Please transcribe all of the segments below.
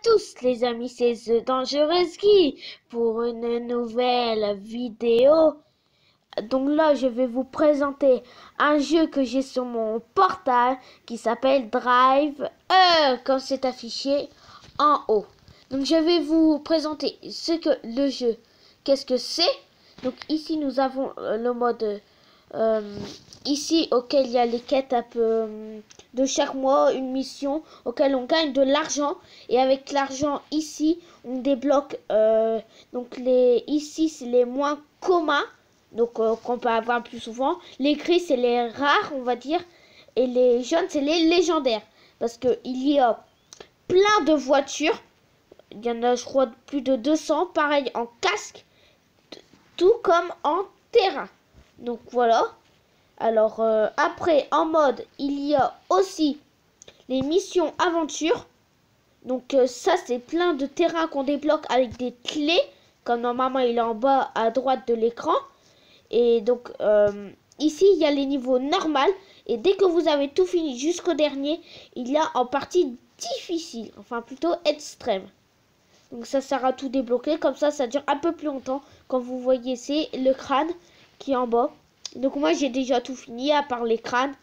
tous les amis, c'est The Dangerous Guy pour une nouvelle vidéo. Donc là, je vais vous présenter un jeu que j'ai sur mon portable qui s'appelle Drive, comme c'est affiché en haut. Donc je vais vous présenter ce que le jeu, qu'est-ce que c'est. Donc ici nous avons le mode ici auquel il y a les quêtes un peu de chaque mois, une mission auquel on gagne de l'argent, et avec l'argent ici on débloque donc ici c'est les moins communs, donc qu'on peut avoir plus souvent. Les gris c'est les rares on va dire, et les jaunes c'est les légendaires, parce que il y a plein de voitures. Il y en a je crois plus de 200, pareil en casque, tout comme en terrain. Donc voilà. Alors après en mode il y a aussi les missions aventure. Donc ça c'est plein de terrains qu'on débloque avec des clés, comme normalement il est en bas à droite de l'écran. Et donc ici il y a les niveaux normaux, et dès que vous avez tout fini jusqu'au dernier, il y a en partie difficile, enfin plutôt extrême. Donc ça sert à tout débloquer, comme ça dure un peu plus longtemps. Comme vous voyez, c'est le crâne qui est en bas. Donc moi j'ai déjà tout fini, à part les crânes.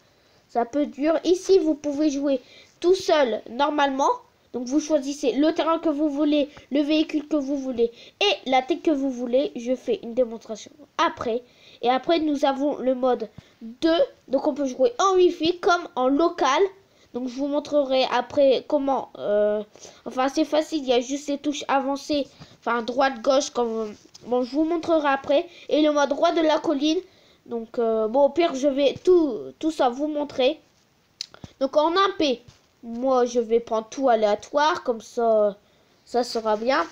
Ça peut dur. Ici vous pouvez jouer tout seul normalement. Donc vous choisissez le terrain que vous voulez, le véhicule que vous voulez et la tech que vous voulez. Je fais une démonstration après. Et après nous avons le mode 2. Donc on peut jouer en wifi comme en local. Donc je vous montrerai après comment, enfin c'est facile, il y a juste les touches avancées, enfin droite, gauche, comme, bon je vous montrerai après. Et le mode droit de la colline, donc bon au pire je vais tout ça vous montrer. Donc en MP, moi je vais prendre tout aléatoire, comme ça sera bien.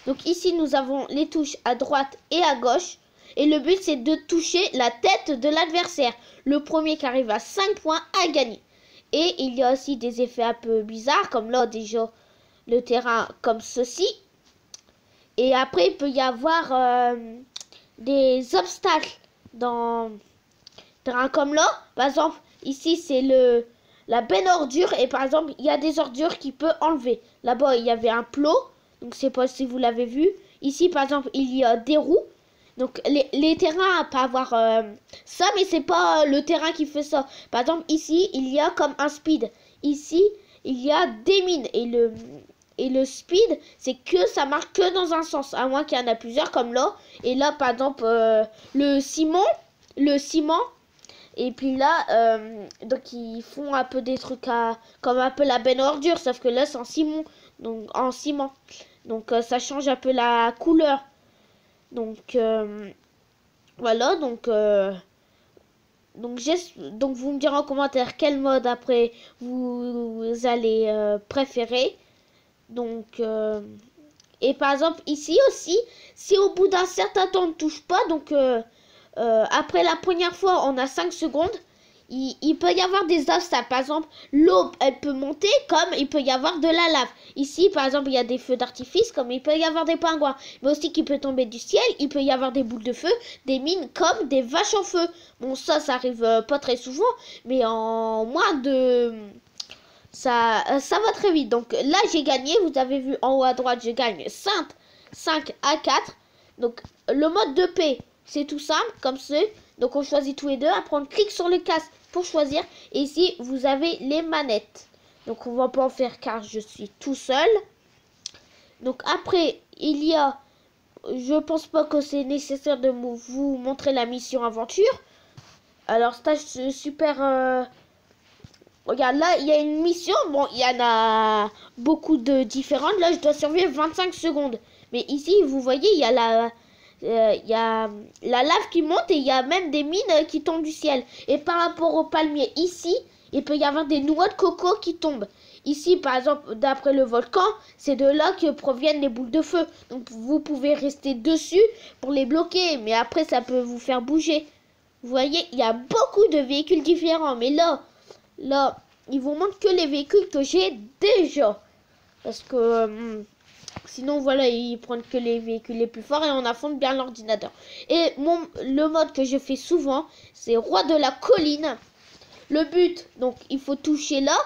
Donc ici nous avons les touches à droite et à gauche. Et le but c'est de toucher la tête de l'adversaire. Le premier qui arrive à 5 points a gagné. Et il y a aussi des effets un peu bizarres, comme là déjà le terrain comme ceci. Et après il peut y avoir des obstacles dans le terrain comme là. Par exemple ici c'est la benne ordure, et par exemple il y a des ordures qu'il peut enlever. Là-bas il y avait un plot, donc c'est pas si vous l'avez vu. Ici par exemple il y a des roues. Donc les terrains peuvent avoir ça, mais c'est pas le terrain qui fait ça. Par exemple ici il y a comme un speed. Ici il y a des mines, et le speed c'est que ça marche que dans un sens, à moins qu'il y en a plusieurs comme là. Et là par exemple le ciment. Et puis là donc ils font un peu des trucs comme un peu la benne ordure, sauf que là c'est en ciment. Donc ça change un peu la couleur. Donc voilà, donc vous me direz en commentaire quel mode après vous allez préférer. Donc et par exemple ici aussi, si au bout d'un certain temps on ne touche pas, donc après la première fois on a 5 secondes, il peut y avoir des obstacles. Par exemple l'eau elle peut monter, comme il peut y avoir de la lave. Ici par exemple il y a des feux d'artifice, comme il peut y avoir des pingouins, mais aussi qu'il peut tomber du ciel. Il peut y avoir des boules de feu, des mines, comme des vaches en feu. Bon ça arrive pas très souvent, mais en moins de... ça va très vite. Donc là j'ai gagné, vous avez vu en haut à droite je gagne 5 à 4. Donc le mode de paix c'est tout simple comme ça. Donc on choisit tous les deux, après on clique sur le casque pour choisir, et ici vous avez les manettes. Donc on va pas en faire car je suis tout seul. Donc après il y a, je pense pas que c'est nécessaire de vous montrer la mission aventure. Alors stage super, regarde là il y a une mission, bon il y en a beaucoup de différentes. Là je dois survivre 25 secondes, mais ici vous voyez il y a la lave qui monte, et il y a même des mines qui tombent du ciel. Et par rapport au palmier ici, il peut y avoir des noix de coco qui tombent. Ici par exemple d'après le volcan, c'est de là que proviennent les boules de feu. Donc vous pouvez rester dessus pour les bloquer, mais après ça peut vous faire bouger. Vous voyez, il y a beaucoup de véhicules différents, mais là il vous montre que les véhicules que j'ai déjà, parce que sinon voilà ils prennent que les véhicules les plus forts, et on affronte bien l'ordinateur. Et le mode que je fais souvent c'est roi de la colline. Le but, donc il faut toucher là,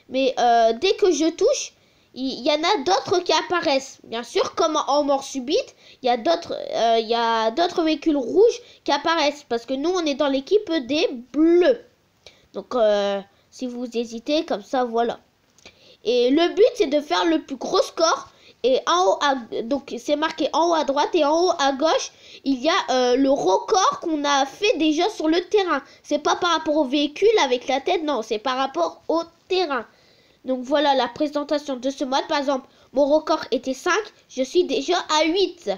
mais dès que je touche il y en a d'autres qui apparaissent. Bien sûr, comme en mort subite, il y a d'autres véhicules rouges qui apparaissent. Parce que nous, on est dans l'équipe des bleus. Donc, si vous hésitez, comme ça, voilà. Et le but, c'est de faire le plus gros score. Et en haut, donc c'est marqué en haut à droite et en haut à gauche, il y a le record qu'on a fait déjà sur le terrain. C'est pas par rapport au véhicule avec la tête, non, c'est par rapport au terrain. Donc voilà la présentation de ce mode. Par exemple, mon record était 5, je suis déjà à 8.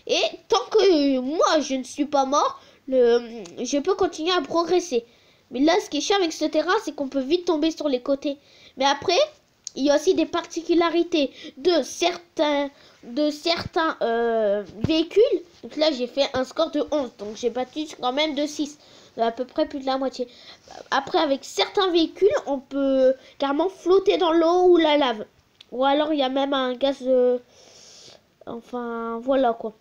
Et tant que moi, je ne suis pas mort, je peux continuer à progresser. Mais là, ce qui est chiant avec ce terrain, c'est qu'on peut vite tomber sur les côtés. Mais après, il y a aussi des particularités de certains véhicules. Donc là, j'ai fait un score de 11. Donc j'ai battu quand même de 6. À peu près plus de la moitié. Après, avec certains véhicules, on peut carrément flotter dans l'eau ou la lave. Ou alors, il y a même un gaz... Enfin, voilà quoi.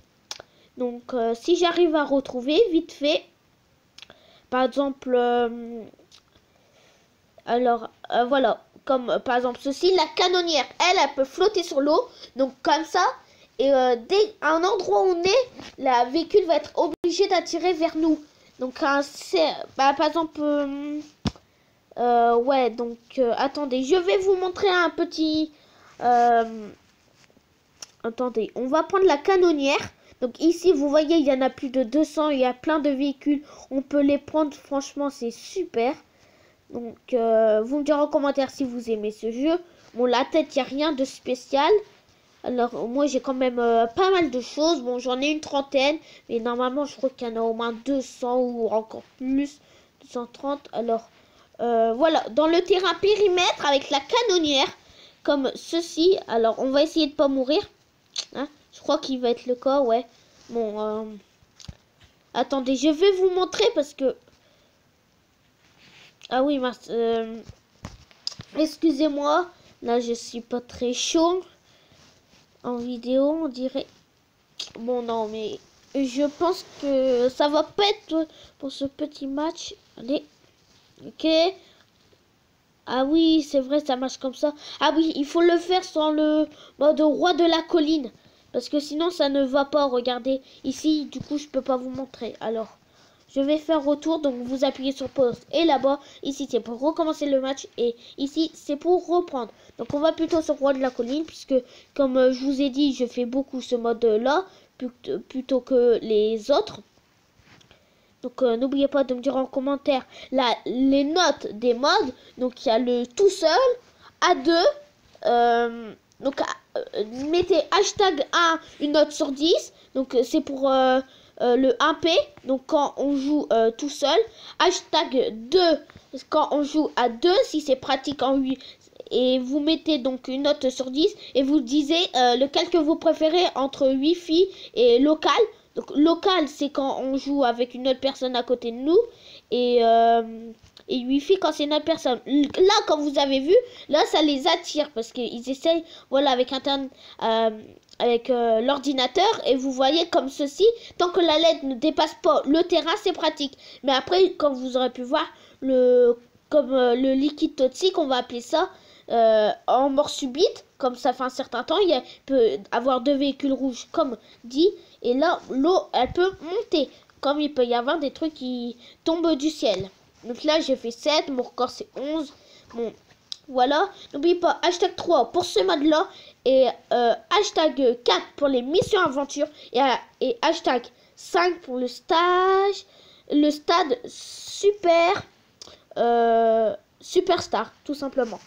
Donc, si j'arrive à retrouver, vite fait... Par exemple... alors, voilà. Comme par exemple ceci, la canonnière, elle peut flotter sur l'eau. Donc comme ça, et dès un endroit où on est, la véhicule va être obligée d'attirer vers nous. Donc par exemple, ouais, donc attendez, je vais vous montrer un petit... attendez, on va prendre la canonnière. Donc ici, vous voyez, il y en a plus de 200, il y a plein de véhicules. On peut les prendre, franchement, c'est super. Donc, vous me direz en commentaire si vous aimez ce jeu. Bon, la tête, il n'y a rien de spécial. Alors, moi, j'ai quand même pas mal de choses. Bon, j'en ai une trentaine. Mais normalement, je crois qu'il y en a au moins 200 ou encore plus. 230. Alors, voilà. Dans le terrain périmètre avec la canonnière. Comme ceci. Alors, on va essayer de pas mourir. Hein, je crois qu'il va être le cas, ouais. Bon, attendez, je vais vous montrer parce que... Ah oui, excusez-moi, là je suis pas très chaud en vidéo, on dirait. Bon non, mais je pense que ça va pas être pour ce petit match. Allez, ok. Ah oui, c'est vrai, ça marche comme ça. Ah oui, il faut le faire sur le mode roi de la colline, parce que sinon ça ne va pas. Regardez, ici, du coup, je peux pas vous montrer. Alors. Je vais faire retour, donc vous appuyez sur pause et là-bas, ici c'est pour recommencer le match et ici c'est pour reprendre. Donc on va plutôt sur roi de la colline puisque comme je vous ai dit, je fais beaucoup ce mode-là plutôt que les autres. Donc n'oubliez pas de me dire en commentaire les notes des modes. Donc il y a le tout seul, à 2, donc mettez hashtag 1 une note sur 10. Donc c'est pour... le 1P, donc quand on joue tout seul, hashtag 2 quand on joue à 2, si c'est pratique en 8, et vous mettez donc une note sur 10, et vous disiez lequel que vous préférez entre Wi-Fi et local. Donc local, c'est quand on joue avec une autre personne à côté de nous, et Wi-Fi quand c'est une autre personne. Là, comme vous avez vu, là ça les attire, parce qu'ils essayent, voilà, avec Internet... avec l'ordinateur et vous voyez comme ceci, tant que la LED ne dépasse pas le terrain, c'est pratique. Mais après, comme vous aurez pu voir, comme le liquide toxique, on va appeler ça, en mort subite, comme ça fait un certain temps, il peut avoir 2 véhicules rouges comme dit, et là l'eau elle peut monter, comme il peut y avoir des trucs qui tombent du ciel. Donc là j'ai fait 7, mon record c'est 11. Bon, voilà, n'oubliez pas hashtag 3 pour ce mode là et hashtag 4 pour les missions aventure et hashtag 5 pour le stade superstar tout simplement.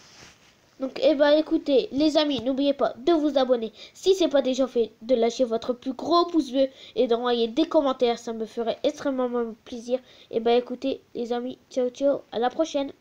Donc écoutez les amis, n'oubliez pas de vous abonner si c'est pas déjà fait, de lâcher votre plus gros pouce bleu et d'envoyer des commentaires, ça me ferait extrêmement plaisir. Écoutez les amis, ciao ciao, à la prochaine.